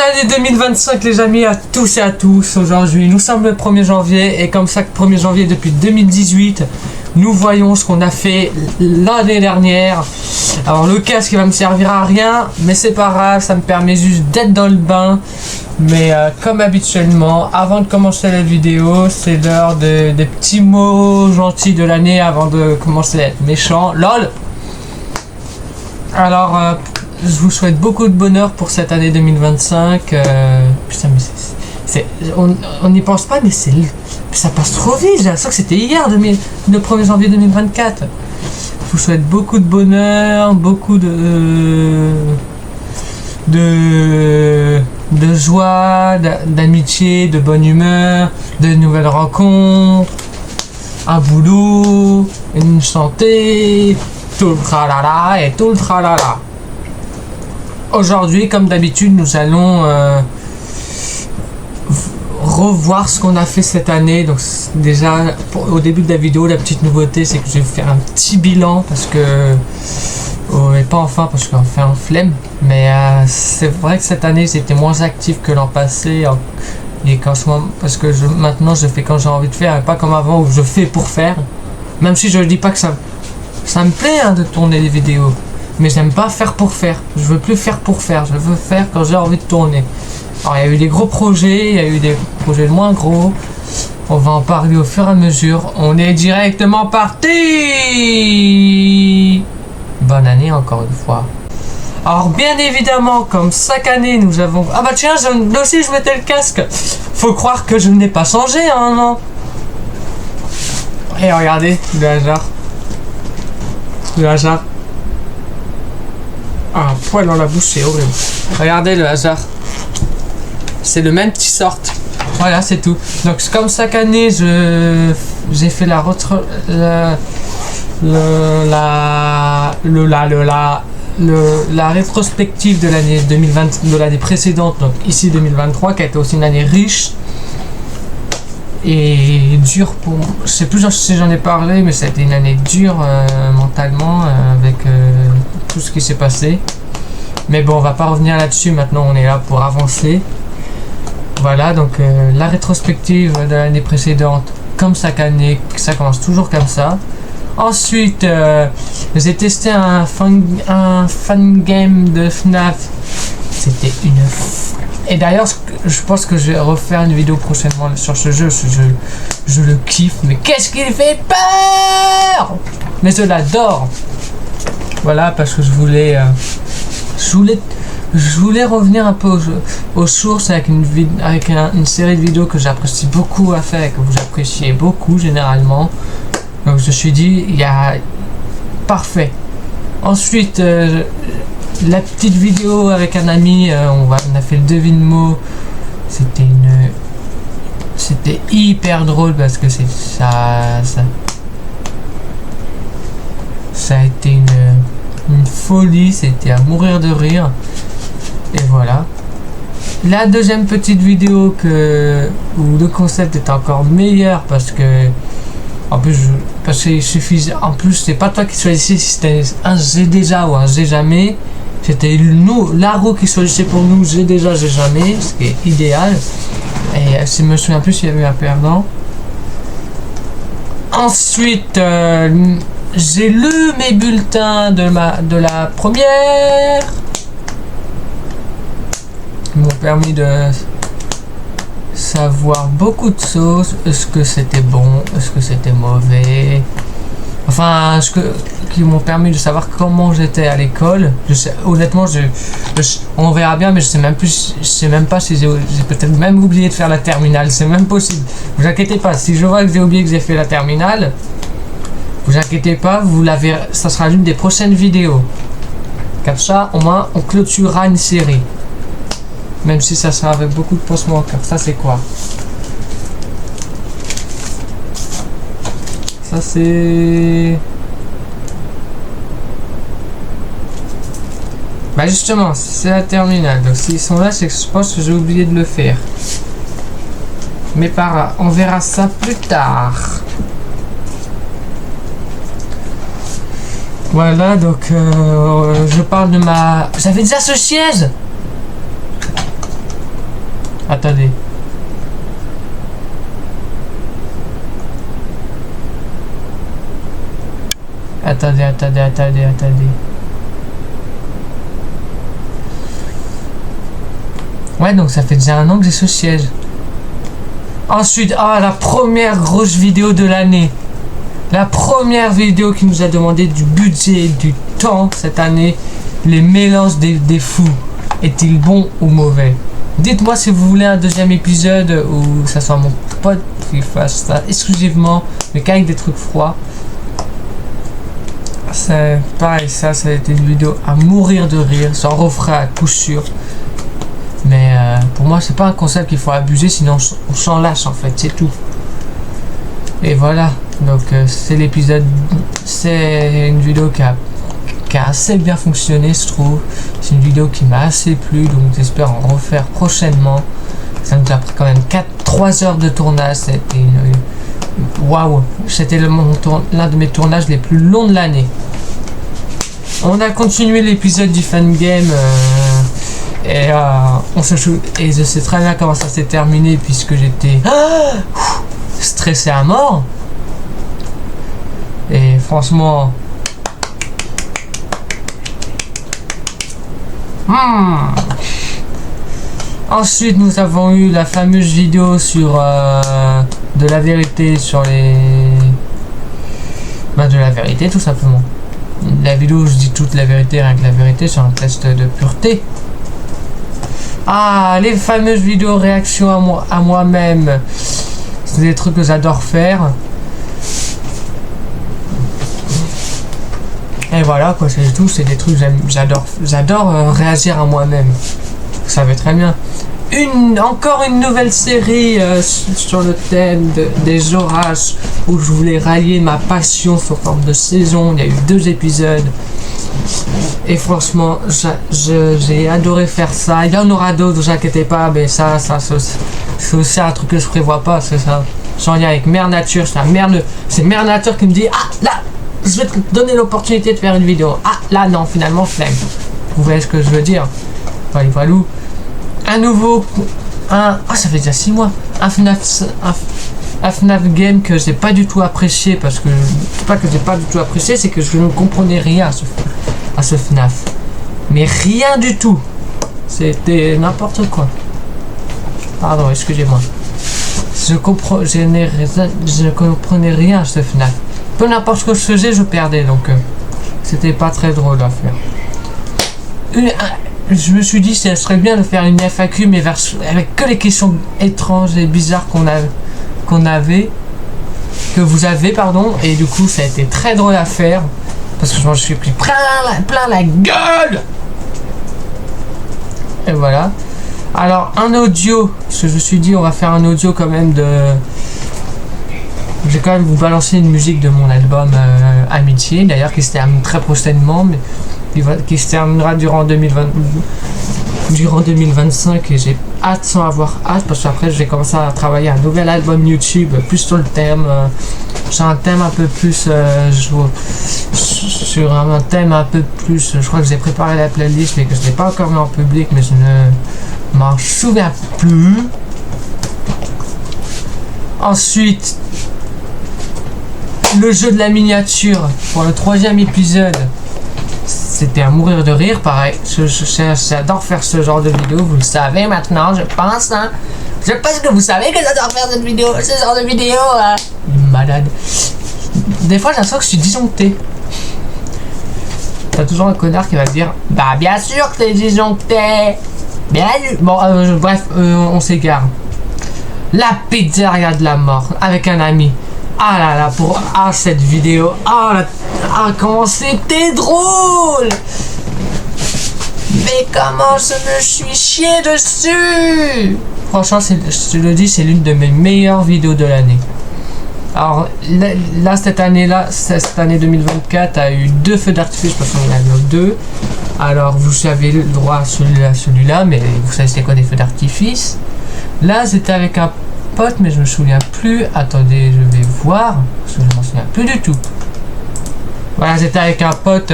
année 2025 les amis, à tous et à tous. Aujourd'hui nous sommes le 1er janvier et comme chaque 1er janvier depuis 2018 nous voyons ce qu'on a fait l'année dernière. Alors le casque il va me servir à rien mais c'est pas grave, ça me permet juste d'être dans le bain. Mais comme habituellement, avant de commencer la vidéo, c'est l'heure des petits mots gentils de l'année avant de commencer à être méchant. LOL. Alors je vous souhaite beaucoup de bonheur pour cette année 2025. Putain, mais on n'y pense pas, mais ça passe trop vite. J'ai l'impression que c'était hier, le 1er janvier 2024. Je vous souhaite beaucoup de bonheur, beaucoup de joie, d'amitié, de bonne humeur, de nouvelles rencontres, un boulot, une santé, tout le tralala et tout le tralala. Aujourd'hui, comme d'habitude, nous allons revoir ce qu'on a fait cette année. Donc déjà, au début de la vidéo, la petite nouveauté, c'est que je vais vous faire un petit bilan parce que... et pas enfin parce qu'on fait un flemme. Mais c'est vrai que cette année, j'étais moins actif que l'an passé. Et qu'en ce moment, parce que maintenant, je fais quand j'ai envie de faire et pas comme avant où je fais pour faire. Même si je ne dis pas que ça me plaît de tourner des vidéos. Mais j'aime pas faire pour faire. Je veux plus faire pour faire. Je veux faire quand j'ai envie de tourner. Alors il y a eu des gros projets, il y a eu des projets moins gros. On va en parler au fur et à mesure. On est directement parti. Bonne année encore une fois. Alors bien évidemment, comme chaque année nous avons... Ah bah tiens, là aussi je mettais le casque. Faut croire que je n'ai pas changé en un an. Et regardez, le hasard. Le hasard. Ah, un poil dans la bouche, c'est horrible. Regardez le hasard. C'est le même qui sort. Voilà, c'est tout. Donc comme chaque année, j'ai fait la rétrospective de l'année 2020, de l'année précédente, donc ici 2023, qui a été aussi une année riche et dure pour moi. Je sais plus si j'en ai parlé, mais ça a été une année dure mentalement avec tout ce qui s'est passé. Mais bon, on va pas revenir là-dessus. Maintenant, on est là pour avancer. Voilà, donc la rétrospective de l'année précédente, comme chaque année, ça commence toujours comme ça. Ensuite, j'ai testé un fan game de FNAF. C'était une... Et d'ailleurs, je pense que je vais refaire une vidéo prochainement sur ce jeu. Je le kiffe, mais qu'est-ce qu'il fait peur! Mais je l'adore. Voilà, parce que je voulais revenir un peu aux sources avec une série de vidéos que j'apprécie beaucoup à faire et que vous appréciez beaucoup généralement. Donc je me suis dit, il y a... Parfait. Ensuite, la petite vidéo avec un ami, on a fait le devine-mot. C'était hyper drôle parce que ça a été une folie, c'était à mourir de rire. Et voilà. La deuxième petite vidéo où le concept est encore meilleur parce que il suffisait. En plus, c'est pas toi qui choisissais si c'était un j'ai déjà ou un j'ai jamais. C'était la roue qui choisissait pour nous j'ai déjà, j'ai jamais, ce qui est idéal. Et si je me souviens plus, il y avait eu un perdant. Ensuite, j'ai lu mes bulletins de la première. Ils m'ont permis de savoir beaucoup de choses. Est-ce que c'était bon, est-ce que c'était mauvais, enfin qui m'ont permis de savoir comment j'étais à l'école. Honnêtement, on verra bien, mais je sais même pas si j'ai peut-être même oublié de faire la terminale. C'est même possible. Vous inquiétez pas, si je vois que j'ai oublié que j'ai fait la terminale, vous inquiétez pas, vous la verrez, ça sera l'une des prochaines vidéos. Comme ça, au moins, on clôturera une série. Même si ça sera avec beaucoup de pansements au cœur. Ça, c'est quoi? Ça, c'est... Bah justement, c'est la terminale. Donc s'ils sont là, c'est que je pense que j'ai oublié de le faire. Mais on verra ça plus tard. Voilà, donc je parle de ma... J'avais déjà ce siège. Attendez. Attendez. Ouais, donc ça fait déjà 1 an que j'ai ce siège. Ensuite, la première grosse vidéo de l'année. La première vidéo qui nous a demandé du budget, du temps cette année. Les mélanges des fous. Est-il bon ou mauvais? Dites-moi si vous voulez un deuxième épisode où ça soit mon pote qui fasse ça exclusivement, mais qu'avec des trucs froids. C'est pareil, ça a été une vidéo à mourir de rire. Ça en refera à coup sûr. Mais pour moi, c'est pas un concept qu'il faut abuser, sinon on s'en lâche en fait, c'est tout. Et voilà, donc c'est l'épisode. C'est une vidéo qui a assez bien fonctionné, je trouve. C'est une vidéo qui m'a assez plu, donc j'espère en refaire prochainement. Ça nous a pris quand même 3 heures de tournage. C'était waouh, c'était l'un de mes tournages les plus longs de l'année. On a continué l'épisode du fan game et et je sais très bien comment ça s'est terminé puisque j'étais stressé à mort. Et franchement, ensuite nous avons eu la fameuse vidéo sur de la vérité sur les de la vérité tout simplement. La vidéo où je dis toute la vérité, rien que la vérité, sur un test de pureté. Les fameuses vidéos réactions à moi-même. C'est des trucs que j'adore faire. Et voilà quoi, c'est tout, c'est des trucs que j'adore réagir à moi-même. Vous savez très bien. Encore une nouvelle série sur le thème des orages où je voulais rallier ma passion sous forme de saison. Il y a eu 2 épisodes et franchement j'ai adoré faire ça. Il y en aura d'autres, ne vous inquiétez pas, mais ça c'est aussi un truc que je prévois pas, c'est ça. Sans lien avec Mère Nature, c'est Mère Nature qui me dit là je vais te donner l'opportunité de faire une vidéo. Là non, finalement flemme. Vous voyez ce que je veux dire? Voilà. Un nouveau, ça fait déjà 6 mois, un FNAF game que j'ai pas du tout apprécié parce que, c'est pas que j'ai pas du tout apprécié, c'est que je ne comprenais rien à ce FNAF. Mais rien du tout. C'était n'importe quoi. Pardon, excusez-moi. Je ne comprenais rien à ce FNAF. Peu n'importe ce que je faisais, je perdais, donc c'était pas très drôle à faire. Je me suis dit ça serait bien de faire une FAQ mais avec que les questions étranges et bizarres que vous avez pardon, et du coup ça a été très drôle à faire parce que je m'en suis pris plein la gueule. Et voilà. Alors un audio, parce que je me suis dit on va faire un audio quand même je vais quand même vous balancer une musique de mon album Amitié, d'ailleurs qui se termine très prochainement, mais qui se terminera durant 2025 et j'ai hâte sans avoir hâte parce qu'après je vais commencer à travailler un nouvel album YouTube plus sur le thème, sur un thème un peu plus sur un thème un peu plus, je crois que j'ai préparé la playlist mais que je n'ai pas encore mis en public mais je ne m'en souviens plus. Ensuite le jeu de la miniature pour le 3e épisode. C'était à mourir de rire, pareil. J'adore faire ce genre de vidéo, vous le savez maintenant, je pense. Je pense que vous savez que j'adore faire ce genre de vidéo. Malade. Des fois, j'ai l'impression que je suis disjoncté. T'as toujours un connard qui va te dire bien sûr que t'es disjoncté. Bien bon, bref, on s'égare. La pizzeria de la mort avec un ami. Cette vidéo. Comment c'était drôle. Mais comment je me suis chié dessus. Franchement, je te le dis, c'est l'une de mes meilleures vidéos de l'année. Alors là, cette année 2024 a eu 2 feux d'artifice parce qu'on en a eu 2. Alors vous avez le droit à celui-là, mais vous savez c'est quoi des feux d'artifice. Là, c'était avec un pote, mais je me souviens plus. Attendez, je vais voir parce que je m'en souviens plus du tout. Voilà, j'étais avec un pote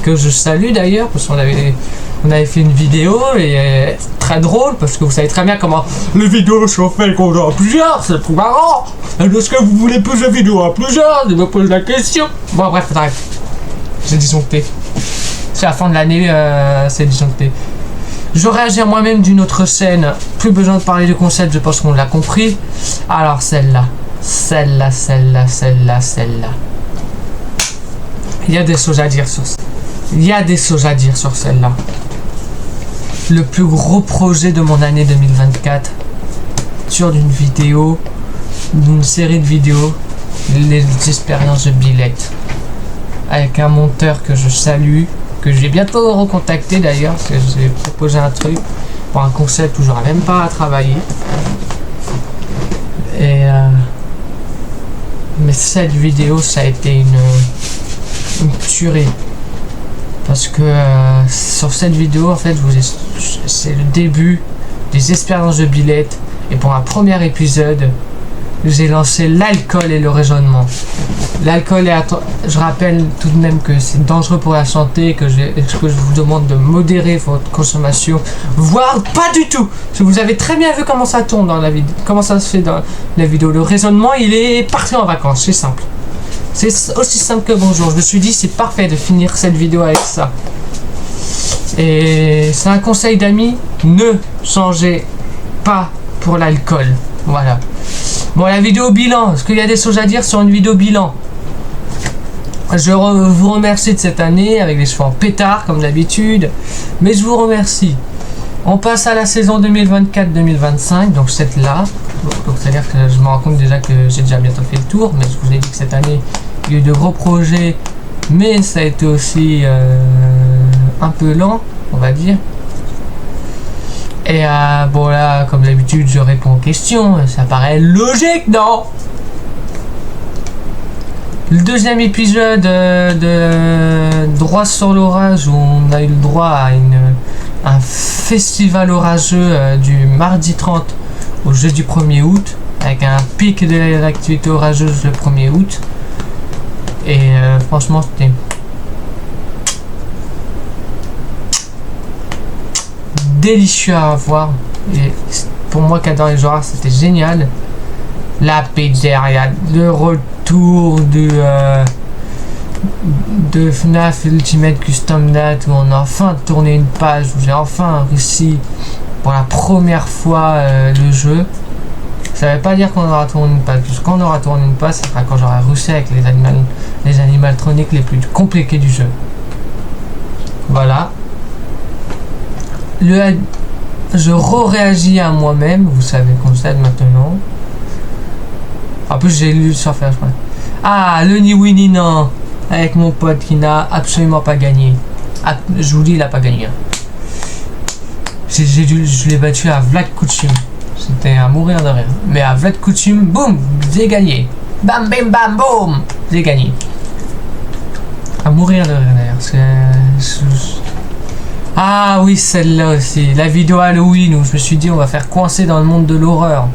que je salue d'ailleurs parce qu'on avait On avait fait une vidéo et très drôle parce que vous savez très bien comment les vidéos sont faites quand on est à plusieurs, c'est plus marrant. Est-ce que vous voulez plus de vidéos à plusieurs? Je me pose la question. Bon bref, j'ai disjoncté. C'est la fin de l'année, c'est disjoncté. Je réagis à moi-même d'une autre scène. Plus besoin de parler du concept, je pense qu'on l'a compris. Alors celle-là. Celle-là. Il y a des choses à dire sur ça. Il y a des choses à dire sur celle-là. Le plus gros projet de mon année 2024. Sur d'une vidéo, d'une série de vidéos. Les expériences de Billette. Avec un monteur que je salue. Que je vais bientôt recontacter d'ailleurs, parce que j'ai proposé un truc pour un concept où j'aurais même pas à travailler. Et mais cette vidéo, ça a été une tuerie. Parce que sur cette vidéo, en fait, c'est le début des expériences de Billette. Et pour un premier épisode, j'ai lancé l'alcool et le raisonnement. L'alcool je rappelle tout de même que c'est dangereux pour la santé, que je vous demande de modérer votre consommation, voire pas du tout. Vous avez très bien vu comment ça tourne dans la vidéo, comment ça se fait dans la vidéo. Le raisonnement, il est parti en vacances, c'est simple. C'est aussi simple que bonjour. Je me suis dit, c'est parfait de finir cette vidéo avec ça. Et c'est un conseil d'amis, ne changez pas pour l'alcool. Voilà. Bon, la vidéo bilan, est-ce qu'il y a des choses à dire sur une vidéo bilan? Je vous remercie de cette année avec les cheveux en pétard comme d'habitude, mais je vous remercie. On passe à la saison 2024-2025, donc cette là. Donc c'est à dire que je me rends compte déjà que j'ai déjà bientôt fait le tour, mais je vous ai dit que cette année il y a eu de gros projets, mais ça a été aussi un peu lent, on va dire. Et bon là, comme d'habitude, je réponds aux questions. Ça paraît logique, non? Le deuxième épisode de Droit sur l'orage, où on a eu le droit à un festival orageux du mardi 30 au jeudi 1er août, avec un pic de l'activité orageuse le 1er août. Et franchement, c'était délicieux à voir. Et pour moi qui adore les genres, c'était génial. La pizzeria, le retour de FNAF Ultimate Custom Date, où on a enfin tourné une page, où j'ai enfin réussi pour la première fois le jeu. Ça veut pas dire qu'on aura tourné une page, parce que quand on aura tourné une page, ça sera quand j'aurai réussi avec les animatroniques les plus compliqués du jeu. Voilà. Je réagis à moi-même, vous savez le concept maintenant. En plus, j'ai lu sur Facebook. Ah, le ni oui ni non, avec mon pote qui n'a absolument pas gagné. Ah, je vous dis, il a pas gagné. Je l'ai battu à Vlad Kuchum. C'était à mourir de rire. Mais à Vlad Kuchum, boum, j'ai gagné. Bam, bim, bam, boum, j'ai gagné. À mourir de rire d'ailleurs. Ah oui, celle-là aussi, la vidéo Halloween où je me suis dit on va faire coincer dans le monde de l'horreur.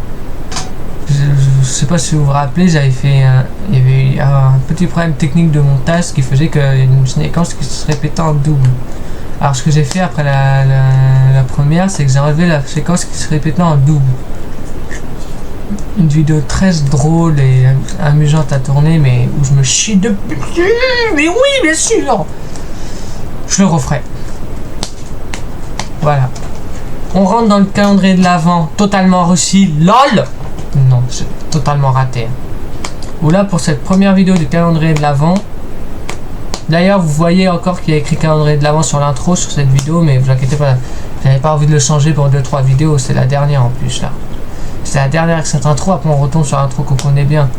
Je sais pas si vous vous rappelez, j'avais fait il y avait eu un petit problème technique de montage qui faisait qu'il y a une séquence qui se répétait en double. Alors ce que j'ai fait après la première, c'est que j'ai enlevé la séquence qui se répétait en double. Une vidéo très drôle et amusante à tourner, mais où je me chie de... Mais oui, bien sûr. Je le referai. Voilà. On rentre dans le calendrier de l'Avent totalement réussi. LOL. Non, c'est totalement raté. Ou là, pour cette première vidéo du calendrier de l'Avent. D'ailleurs, vous voyez encore qu'il y a écrit calendrier de l'Avent sur l'intro sur cette vidéo, mais vous inquiétez pas, j'avais pas envie de le changer pour 2-3 vidéos. C'est la dernière en plus là. C'est la dernière avec cette intro. Après, on retombe sur l'intro qu'on connaît bien.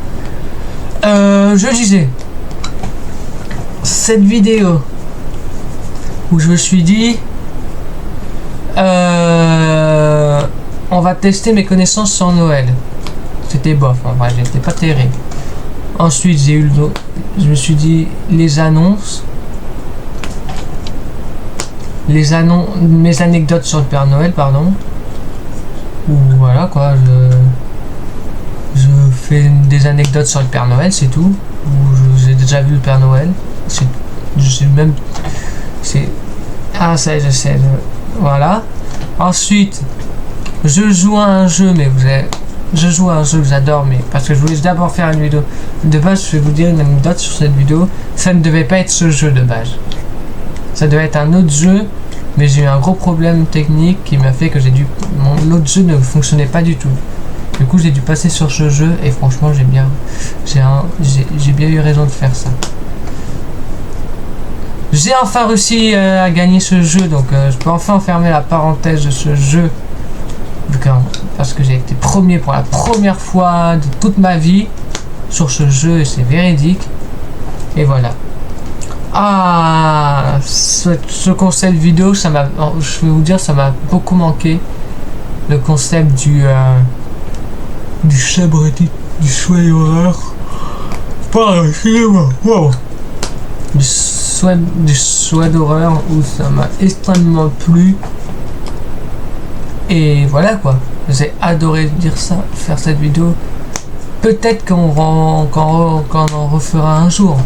Je disais, cette vidéo où je me suis dit. On va tester mes connaissances sur Noël. C'était bof, en vrai, j'étais pas terrible. Ensuite, je me suis dit les annonces. Mes anecdotes sur le Père Noël, pardon. Ou voilà quoi, je fais des anecdotes sur le Père Noël, c'est tout. J'ai déjà vu le Père Noël. Ah, ça je sais. Voilà. Ensuite, je joue à un jeu, mais je joue à un jeu que j'adore, mais parce que je voulais d'abord faire une vidéo. De base, je vais vous dire une anecdote sur cette vidéo. Ça ne devait pas être ce jeu de base. Ça devait être un autre jeu, mais j'ai eu un gros problème technique qui m'a fait que l'autre jeu ne fonctionnait pas du tout. Du coup, j'ai dû passer sur ce jeu et franchement, j'ai bien eu raison de faire ça. J'ai enfin réussi à gagner ce jeu, donc je peux enfin fermer la parenthèse de ce jeu. Parce que j'ai été premier pour la première fois de toute ma vie sur ce jeu et c'est véridique. Et voilà. Ah, ce concept vidéo, je vais vous dire, ça m'a beaucoup manqué. Le concept du subreddit, du souhait d'horreur. Pardon, excusez-moi. Wow. Du souhait d'horreur où ça m'a extrêmement plu. Et voilà quoi. J'ai adoré dire ça, faire cette vidéo. Peut-être qu'on en refera un jour.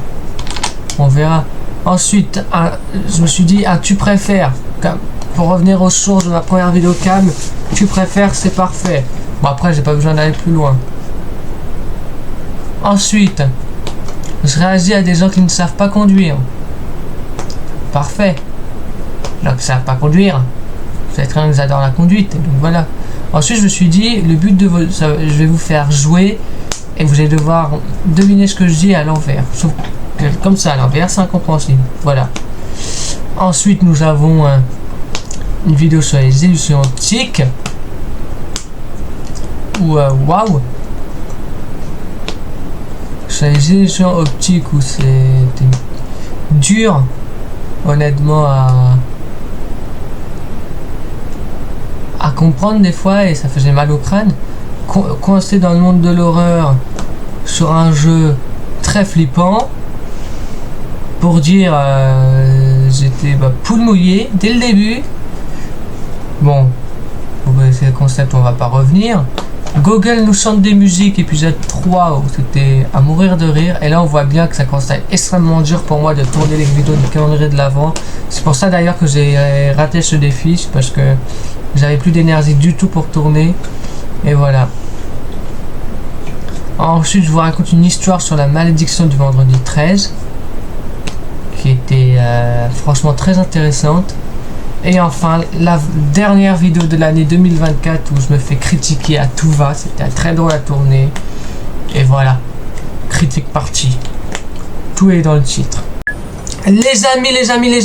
On verra. Ensuite, je me suis dit, tu préfères. Pour revenir aux sources de ma première vidéo cam, tu préfères, c'est parfait. Bon, après, j'ai pas besoin d'aller plus loin. Ensuite, je réagis à des gens qui ne savent pas conduire. Parfait. Les gens qui ne savent pas conduire, vous êtes quelqu'un qui adore la conduite. Donc voilà. Ensuite, je me suis dit, le but de je vais vous faire jouer et vous allez devoir deviner ce que je dis à l'envers. Sauf que comme ça, à l'envers, c'est incompréhensible. Voilà. Ensuite, nous avons une vidéo sur les illusions optiques. Waouh! Sur les illusions optiques où c'était dur, honnêtement, à comprendre des fois et ça faisait mal au crâne. Coincé dans le monde de l'horreur sur un jeu très flippant. Pour dire, j'étais poule mouillée dès le début. Bon, vous connaissez le concept, on va pas revenir. Google nous chante des musiques, épisode 3, où c'était à mourir de rire. Et là, on voit bien que ça commence à être extrêmement dur pour moi de tourner les vidéos du calendrier de l'avant. C'est pour ça d'ailleurs que j'ai raté ce défi, parce que j'avais plus d'énergie du tout pour tourner. Et voilà. Ensuite, je vous raconte une histoire sur la malédiction du vendredi 13. Qui était franchement très intéressante. Et enfin, la dernière vidéo de l'année 2024 où je me fais critiquer à tout va. C'était très drôle à tourner. Et voilà. Critique partie. Tout est dans le titre. Les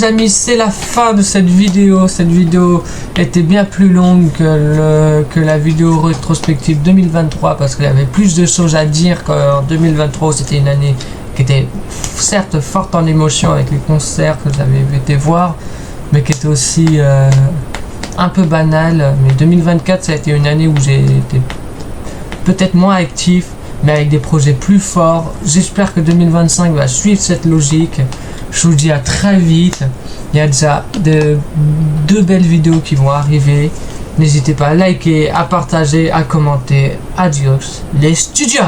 amis, c'est la fin de cette vidéo. Cette vidéo était bien plus longue que la vidéo rétrospective 2023 parce qu'il y avait plus de choses à dire qu'en 2023. C'était une année qui était certes forte en émotion avec les concerts que j'avais été voir, mais qui était aussi un peu banal. Mais 2024, ça a été une année où j'ai été peut-être moins actif, mais avec des projets plus forts. J'espère que 2025 va suivre cette logique. Je vous dis à très vite. Il y a déjà deux belles vidéos qui vont arriver. N'hésitez pas à liker, à partager, à commenter. Adios les studios.